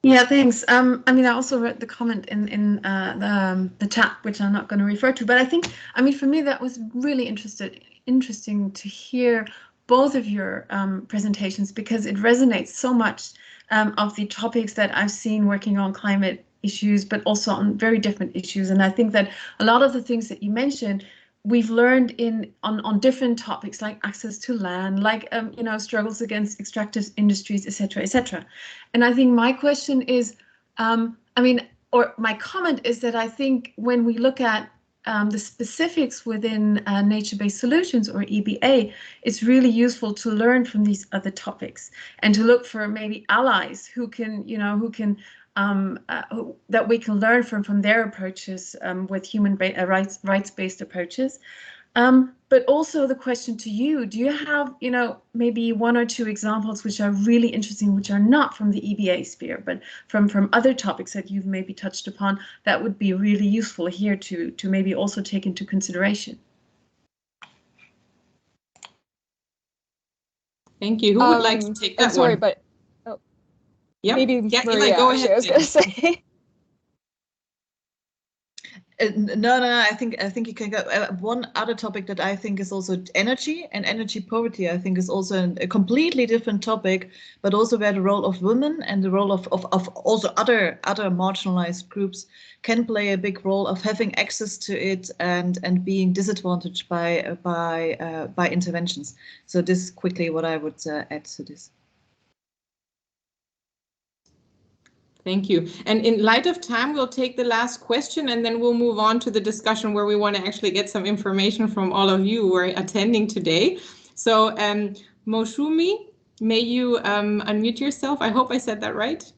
Yeah, thanks. I mean, I also read the comment in the chat, which I'm not going to refer to, but I think, I mean, for me, that was really interesting to hear both of your presentations, because it resonates so much of the topics that I've seen working on climate issues, but also on very different issues. And I think that a lot of the things that you mentioned, we've learned on different topics, like access to land, like struggles against extractive industries, etc., etc. And I think my question is, my comment is that I think when we look at the specifics within nature-based solutions, or EbA, it's really useful to learn from these other topics and to look for maybe allies who can that we can learn from their approaches with rights-based approaches. But also the question to you, do you have, maybe one or two examples which are really interesting, which are not from the EbA sphere, but from other topics that you've maybe touched upon that would be really useful here to maybe also take into consideration? Thank you. Who would like to take that I'm sorry, one? but Yep. maybe yeah, Maria, go ahead. I was going to say. No, I think you can go. One other topic that I think is also energy and energy poverty. I think is also a completely different topic, but also where the role of women and the role of also other marginalized groups can play a big role of having access to it and being disadvantaged by interventions. So this is quickly what I would add to this. Thank you. And in light of time, we'll take the last question and then we'll move on to the discussion where we want to actually get some information from all of you who are attending today. So Moshumi, may you unmute yourself? I hope I said that right.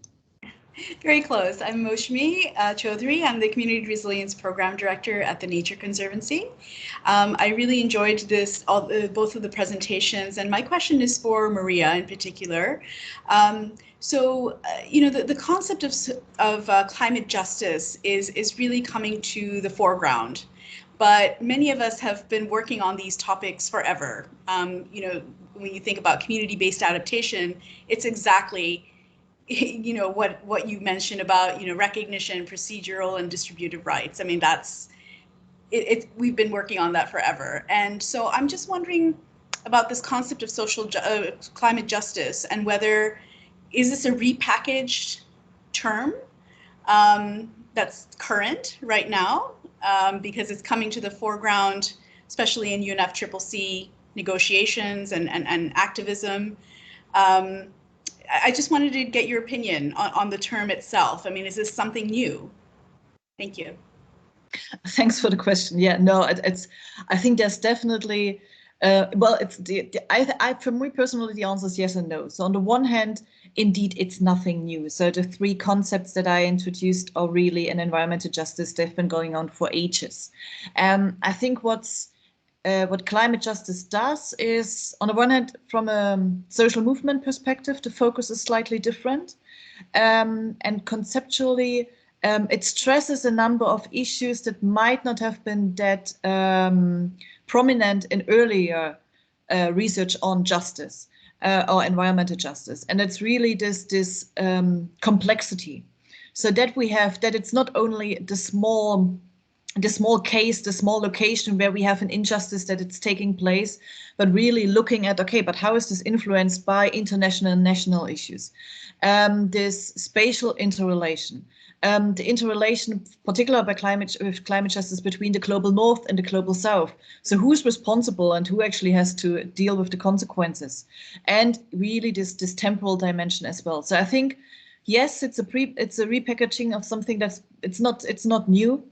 Very close. I'm Moshmi Chaudhary. I'm the Community Resilience Program Director at the Nature Conservancy. I really enjoyed both of the presentations, and my question is for Maria in particular. The concept of climate justice is really coming to the foreground, but many of us have been working on these topics forever. When you think about community-based adaptation, it's exactly what you mentioned about recognition, procedural, and distributive rights. I mean, that's it. We've been working on that forever, and so I'm just wondering about this concept of climate justice and whether is this a repackaged term that's current right now because it's coming to the foreground, especially in UNFCCC negotiations and activism. I just wanted to get your opinion on the term itself. I mean, is this something new? Thank you. Thanks for the question. Yeah, no, I think there's definitely, for me personally, the answer is yes and no. So on the one hand, indeed, it's nothing new. So the three concepts that I introduced are really in environmental justice. They've been going on for ages. I think what climate justice does is, on the one hand, from a social movement perspective, the focus is slightly different. And conceptually, it stresses a number of issues that might not have been that prominent in earlier research on justice or environmental justice. And it's really this complexity. So that it's not only the small case, the small location where we have an injustice that it's taking place, but really looking at, okay, but how is this influenced by international and national issues? This spatial interrelation, the interrelation, particularly with climate justice between the global north and the global south. So who's responsible and who actually has to deal with the consequences? And really this temporal dimension as well. So I think, yes, it's a repackaging of something it's not new,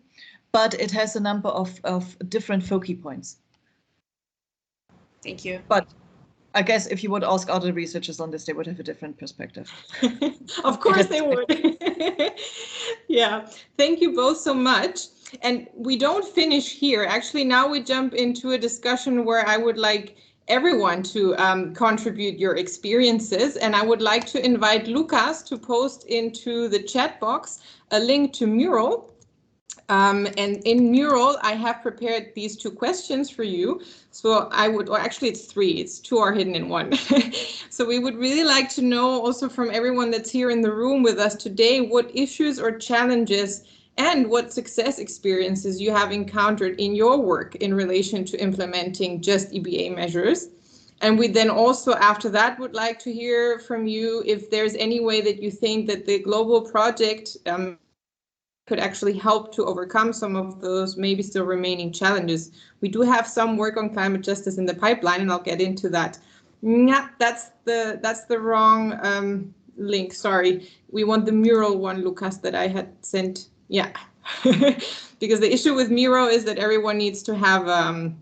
but it has a number of different foci points. Thank you. But I guess if you would ask other researchers on this, they would have a different perspective. Of course they would. Yeah, thank you both so much. And we don't finish here. Actually, now we jump into a discussion where I would like everyone to contribute your experiences. And I would like to invite Lucas to post into the chat box a link to Mural. And in Mural, I have prepared these two questions for you. So actually it's three, two are hidden in one. So we would really like to know also from everyone that's here in the room with us today, what issues or challenges and what success experiences you have encountered in your work in relation to implementing just EbA measures. And we then also after that would like to hear from you if there's any way that you think that the global project could actually help to overcome some of those maybe still remaining challenges. We do have some work on climate justice in the pipeline, and I'll get into that. Yeah, that's the wrong link. Sorry, we want the Mural one, Lucas, that I had sent. Yeah, because the issue with Miro is that everyone needs to have an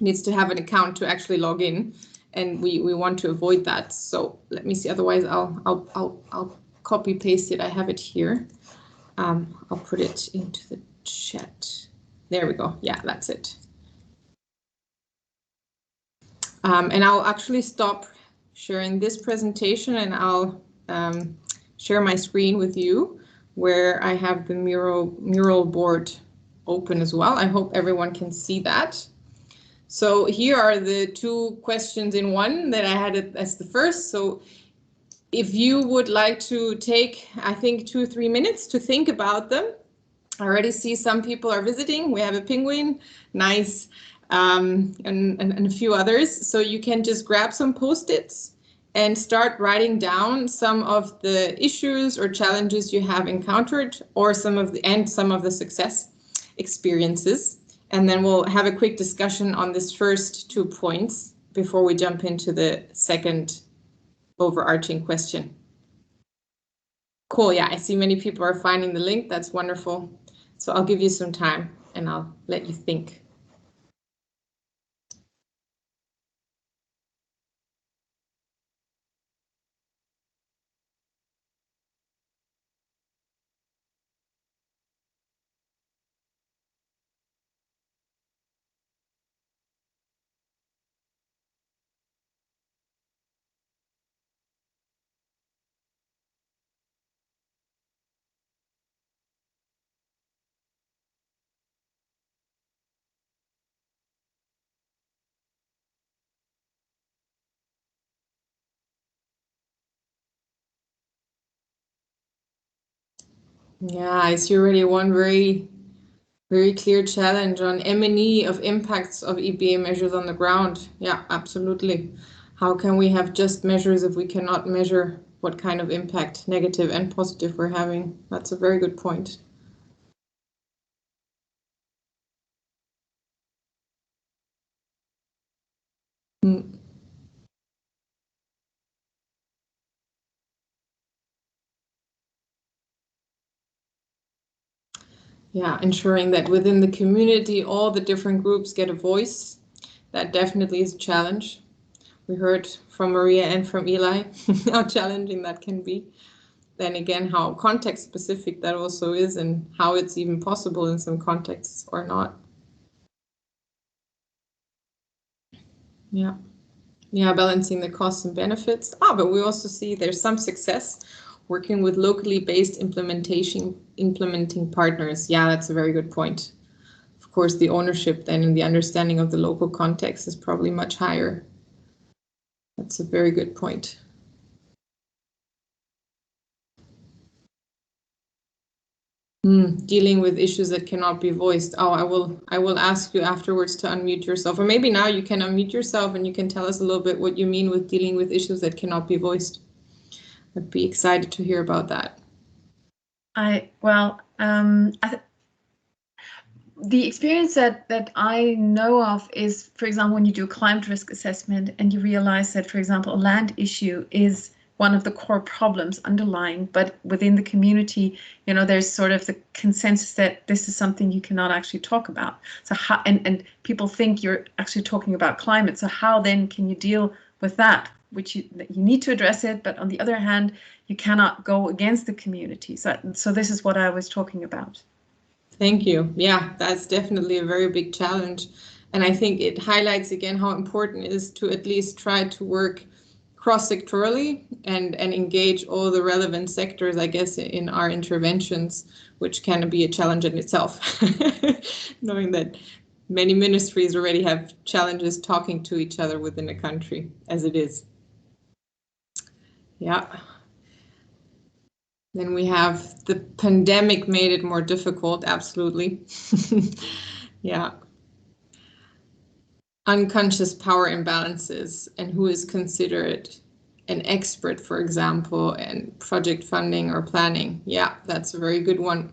account to actually log in, and we want to avoid that. So let me see. Otherwise, I'll copy paste it. I have it here. I'll put it into the chat. There we go. Yeah, that's it. And I'll actually stop sharing this presentation and I'll share my screen with you where I have the mural board open as well. I hope everyone can see that. So here are the two questions in one that I had as the first. So if you would like to take, I think, 2 or 3 minutes to think about them. I already see some people are visiting. We have a penguin, nice, and a few others. So you can just grab some Post-its and start writing down some of the issues or challenges you have encountered, or some of the success experiences. And then we'll have a quick discussion on this first 2 points before we jump into the second overarching question. Cool, yeah, I see many people are finding the link. That's wonderful. So I'll give you some time and I'll let you think. Yeah, I see already one very clear challenge on M&E of impacts of EbA measures on the ground. Yeah, absolutely. How can we have just measures if we cannot measure what kind of impact, negative and positive, we're having? That's a very good point. Yeah, ensuring that within the community, all the different groups get a voice. That definitely is a challenge. We heard from Maria and from Eli how challenging that can be. Then again, how context specific that also is, and how it's even possible in some contexts or not. Yeah. Yeah, balancing the costs and benefits. But we also see there's some success working with locally based implementing partners. Yeah, that's a very good point. Of course, the ownership then and the understanding of the local context is probably much higher. That's a very good point. Dealing with issues that cannot be voiced. I will ask you afterwards to unmute yourself, or maybe now you can unmute yourself and you can tell us a little bit what you mean with dealing with issues that cannot be voiced. I'd be excited to hear about that. The experience that I know of is, for example, when you do a climate risk assessment and you realize that, for example, a land issue is one of the core problems underlying, but within the community, there's sort of the consensus that this is something you cannot actually talk about. So how, and people think you're actually talking about climate. So how then can you deal with that? Which you need to address it, but on the other hand, you cannot go against the community. So this is what I was talking about. Thank you. Yeah, that's definitely a very big challenge. And I think it highlights again how important it is to at least try to work cross-sectorally and engage all the relevant sectors, I guess, in our interventions, which can be a challenge in itself, knowing that many ministries already have challenges talking to each other within a country as it is. Yeah. Then we have the pandemic made it more difficult, absolutely. Yeah. Unconscious power imbalances and who is considered an expert, for example, in project funding or planning. Yeah, that's a very good one.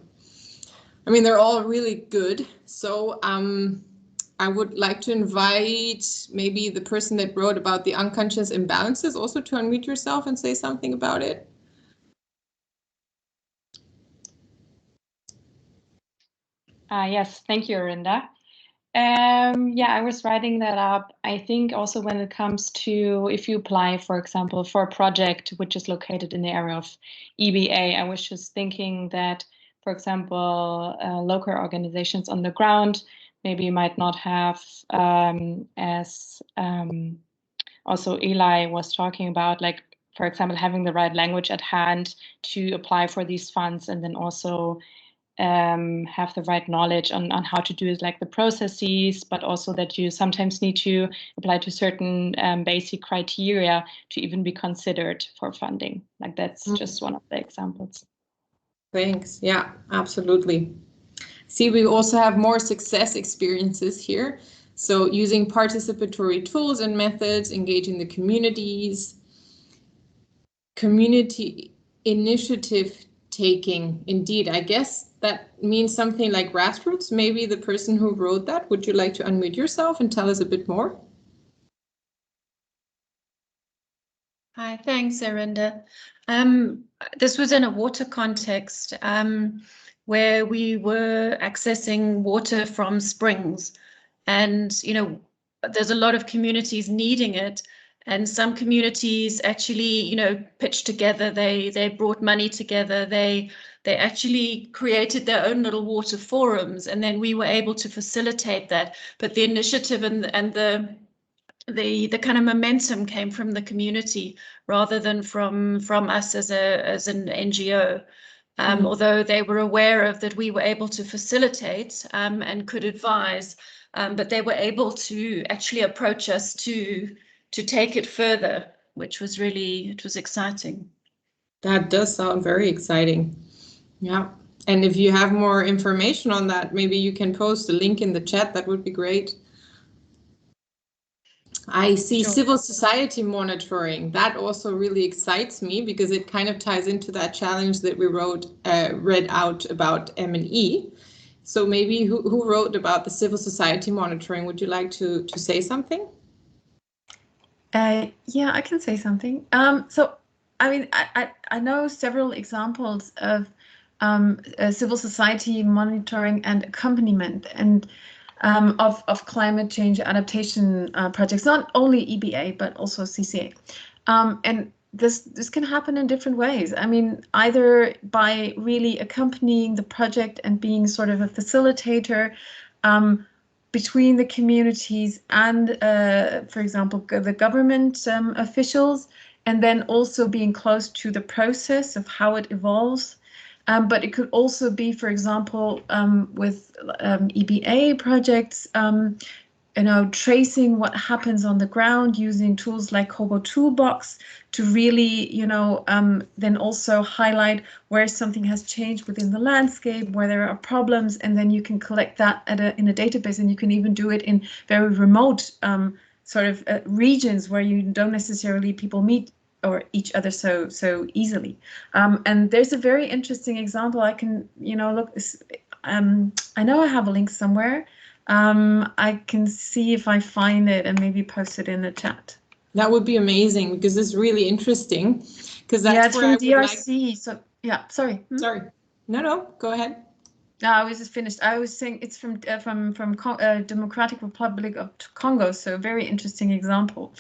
I mean, they're all really good. So I would like to invite maybe the person that wrote about the unconscious imbalances also to unmute yourself and say something about it. Yes, thank you, Arinda. Yeah, I was writing that up. I think also when it comes to if you apply, for example, for a project which is located in the area of EbA, I was just thinking that, for example, local organizations on the ground maybe might not have, as also Eli was talking about, like, for example, having the right language at hand to apply for these funds, and then also have the right knowledge on how to do it, like the processes, but also that you sometimes need to apply to certain basic criteria to even be considered for funding. Like that's just one of the examples. Thanks. Yeah, absolutely. See, we also have more success experiences here. So using participatory tools and methods, engaging the communities, community initiative taking. Indeed, I guess that means something like grassroots. Maybe the person who wrote that, would you like to unmute yourself and tell us a bit more? Hi, thanks, Arinda. This was in a water context where we were accessing water from springs, and there's a lot of communities needing it, and some communities actually pitched together. They brought money together. They actually created their own little water forums, and then we were able to facilitate that. But the initiative and the kind of momentum came from the community rather than from us as an NGO. Although they were aware of that, we were able to facilitate and could advise, but they were able to actually approach us to take it further, which was it was exciting. That does sound very exciting. Yeah. And if you have more information on that, maybe you can post a link in the chat. That would be great. I see. Sure. Civil society monitoring. That also really excites me because it kind of ties into that challenge that we read out about M&E. So maybe who wrote about the civil society monitoring? Would you like to say something? Yeah, I can say something. So, I mean, I know several examples of civil society monitoring and accompaniment, and of climate change adaptation projects, not only EbA, but also CCA. And this can happen in different ways. I mean, either by really accompanying the project and being sort of a facilitator between the communities and, for example, the government officials, and then also being close to the process of how it evolves. But it could also be, for example, with EbA projects, tracing what happens on the ground using tools like Kobo Toolbox to really, then also highlight where something has changed within the landscape, where there are problems, and then you can collect that in a database, and you can even do it in very remote sort of regions where you don't necessarily people meet or each other so easily. And there's a very interesting example. I can, look. I know I have a link somewhere. I can see if I find it and maybe post it in the chat. That would be amazing because it's really interesting. Because that's it's from DRC. So yeah, sorry. Sorry. No, go ahead. No, I was just finished. I was saying it's from Democratic Republic of Congo. So very interesting example.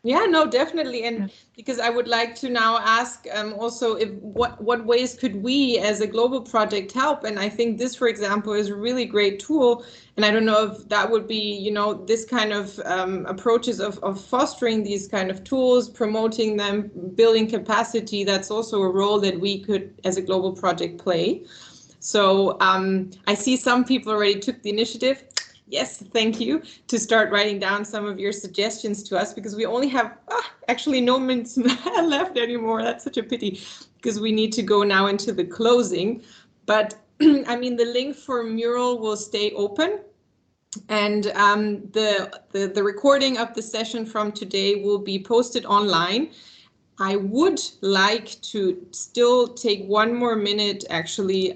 Yeah, no, definitely. And because I would like to now ask also what ways could we as a global project help? And I think this, for example, is a really great tool. And I don't know if that would be, this kind of approaches of fostering these kind of tools, promoting them, building capacity. That's also a role that we could, as a global project, play. So I see some people already took the initiative. Yes, thank you, to start writing down some of your suggestions to us, because we only have actually no minutes left anymore. That's such a pity, because we need to go now into the closing. But I mean, the link for Mural will stay open, and the recording of the session from today will be posted online. I would like to still take one more minute, actually,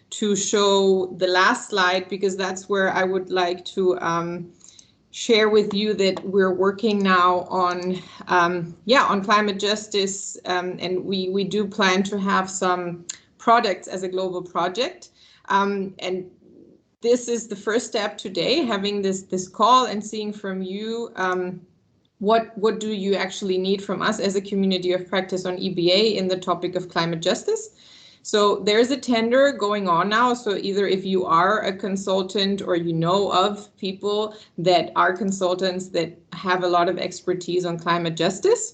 to show the last slide, because that's where I would like to share with you that we're working now on climate justice, and we do plan to have some products as a global project. And this is the first step today, having this call and seeing from you what do you actually need from us as a community of practice on EbA in the topic of climate justice. So there's a tender going on now. So either if you are a consultant or you know of people that are consultants that have a lot of expertise on climate justice,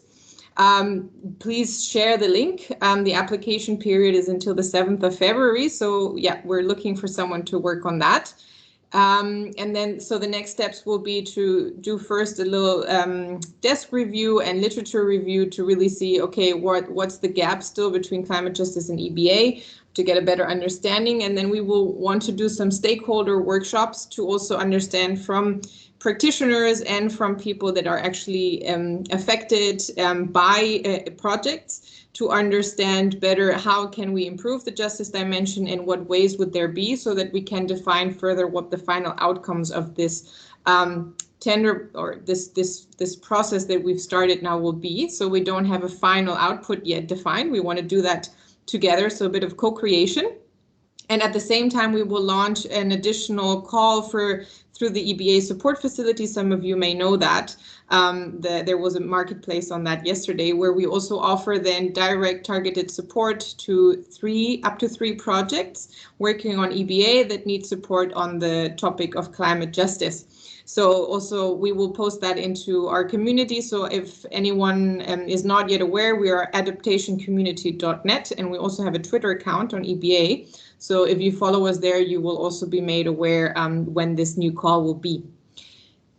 please share the link. The application period is until the 7th of February. So yeah, we're looking for someone to work on that. And then, so the next steps will be to do first a little desk review and literature review to really see, okay, what's the gap still between climate justice and EbA to get a better understanding. And then we will want to do some stakeholder workshops to also understand from practitioners and from people that are actually affected by projects, to understand better how can we improve the justice dimension and what ways would there be, so that we can define further what the final outcomes of this tender or this process that we've started now will be. So we don't have a final output yet defined. We want to do that together, so a bit of co-creation. And at the same time, we will launch an additional call through the EbA support facility. Some of you may know that. There was a marketplace on that yesterday, where we also offer then direct targeted support to up to three projects working on EbA that need support on the topic of climate justice. So also we will post that into our community. So if anyone is not yet aware, we are adaptationcommunity.net, and we also have a Twitter account on EbA. So if you follow us there, you will also be made aware when this new call will be.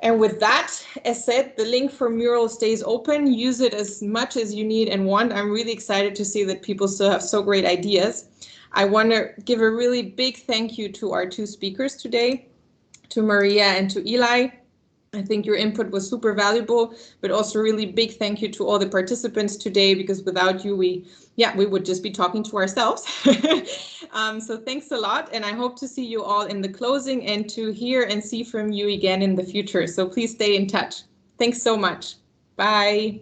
And with that, as said, the link for Mural stays open. Use it as much as you need and want. I'm really excited to see that people still have so great ideas. I want to give a really big thank you to our two speakers today, to Maria and to Eli. I think your input was super valuable, but also really big thank you to all the participants today, because without you, we would just be talking to ourselves. So thanks a lot, and I hope to see you all in the closing and to hear and see from you again in the future. So please stay in touch. Thanks so much. Bye.